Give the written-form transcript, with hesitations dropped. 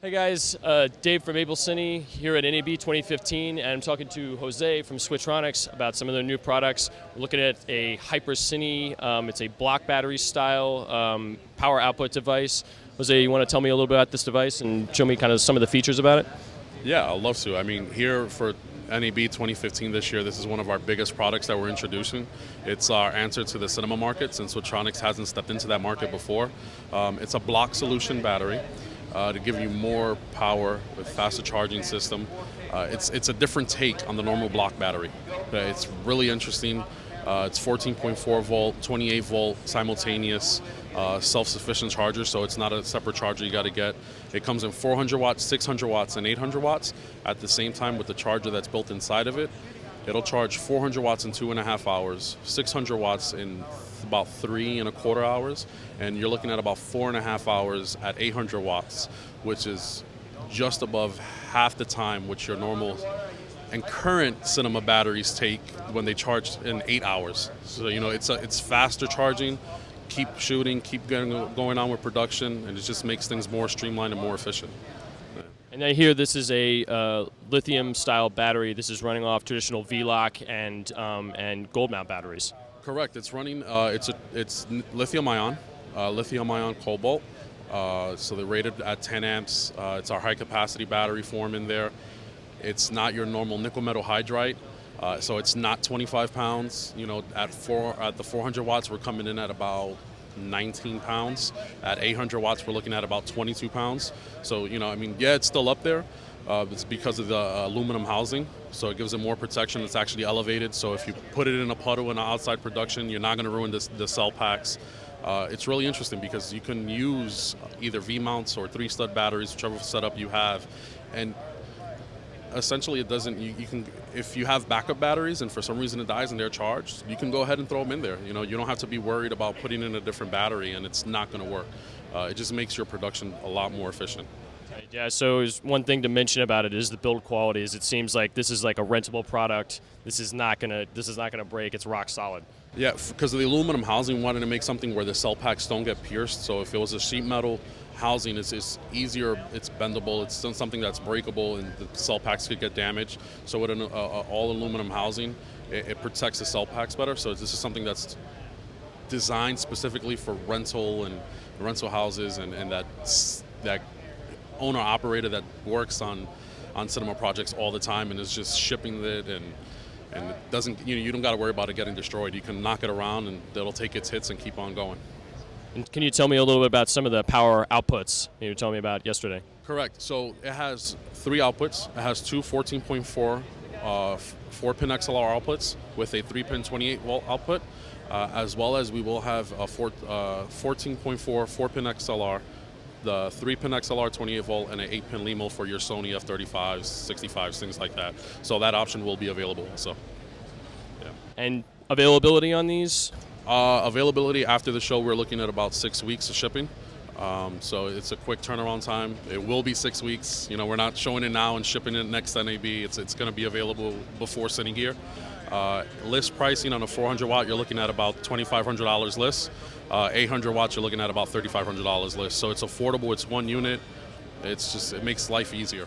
Hey guys, Dave from Hypercine here at NAB 2015, and I'm talking to Jose from Switronix about some of their new products. We're looking at a Hypercine. It's a block battery style power output device. Jose, you want to tell me a little bit about this device and show me kind of some of the features about it? Yeah, I'd love to. I mean, here for NAB 2015 this year, this is one of our biggest products that we're introducing. It's our answer to the cinema market, since Switronix hasn't stepped into that market before. It's a block solution battery. To give you more power with faster charging system. It's a different take on the normal block battery. It's really interesting. It's 14.4 volt, 28 volt, simultaneous, self-sufficient charger, so it's not a separate charger you got to get. It comes in 400 watts, 600 watts, and 800 watts. At the same time, with the charger that's built inside of it, it'll charge 400 watts in 2.5 hours, 600 watts in about 3.25 hours, and you're looking at about 4.5 hours at 800 watts, which is just above half the time which your normal and current cinema batteries take when they charge in 8 hours. So it's faster charging, keep shooting, keep going on with production, and it just makes things more streamlined and more efficient. And I hear this is a lithium-style battery. This is running off traditional V-Lock and gold mount batteries. Correct. It's running. It's lithium-ion, lithium-ion cobalt. So they're rated at 10 amps. It's our high-capacity battery form in there. It's not your normal nickel metal hydride. So it's not 25 pounds. At the 400 watts, we're coming in at about 19 pounds. At 800 watts, we're looking at about 22 pounds. So, yeah, it's still up there. It's because of the aluminum housing, so it gives it more protection. It's actually elevated, so if you put it in a puddle in an outside production, you're not going to ruin the cell packs. It's really interesting because you can use either V-mounts or 3-stud batteries, whichever setup you have, and essentially it doesn't. You can, if you have backup batteries and for some reason it dies and they're charged, you can go ahead and throw them in there. You don't have to be worried about putting in a different battery and it's not going to work. It just makes your production a lot more efficient. Yeah, so one thing to mention about it is the build quality. It seems like this is like a rentable product. This is not gonna break. It's rock solid. Yeah, because of the aluminum housing, we wanted to make something where the cell packs don't get pierced. So if it was a sheet metal housing, it's easier, it's bendable, it's something that's breakable, and the cell packs could get damaged. So with an all aluminum housing, it protects the cell packs better. So this is something that's designed specifically for rental and rental houses and that owner operator that works on cinema projects all the time and is just shipping it and it doesn't, you don't got to worry about it getting destroyed. You can knock it around and it'll take its hits and keep on going. And can you tell me a little bit about some of the power outputs you were telling me about yesterday? Correct. So it has 3 outputs. It has 2 14.4 4-pin XLR outputs with a 3-pin 28 volt output, as well as we will have a 14.4 4-pin XLR, the 3-pin XLR 28 volt, and an 8-pin LEMO for your Sony F35s, 65s, things like that. So that option will be available also. Yeah. And availability on these? Availability after the show, we're looking at about 6 weeks of shipping. So it's a quick turnaround time. It will be 6 weeks. We're not showing it now and shipping it next NAB. It's going to be available before Cinegear. List pricing on a 400 watt, you're looking at about $2,500 list. 800 watts, you're looking at about $3,500 list. So it's affordable. It's one unit. It makes life easier.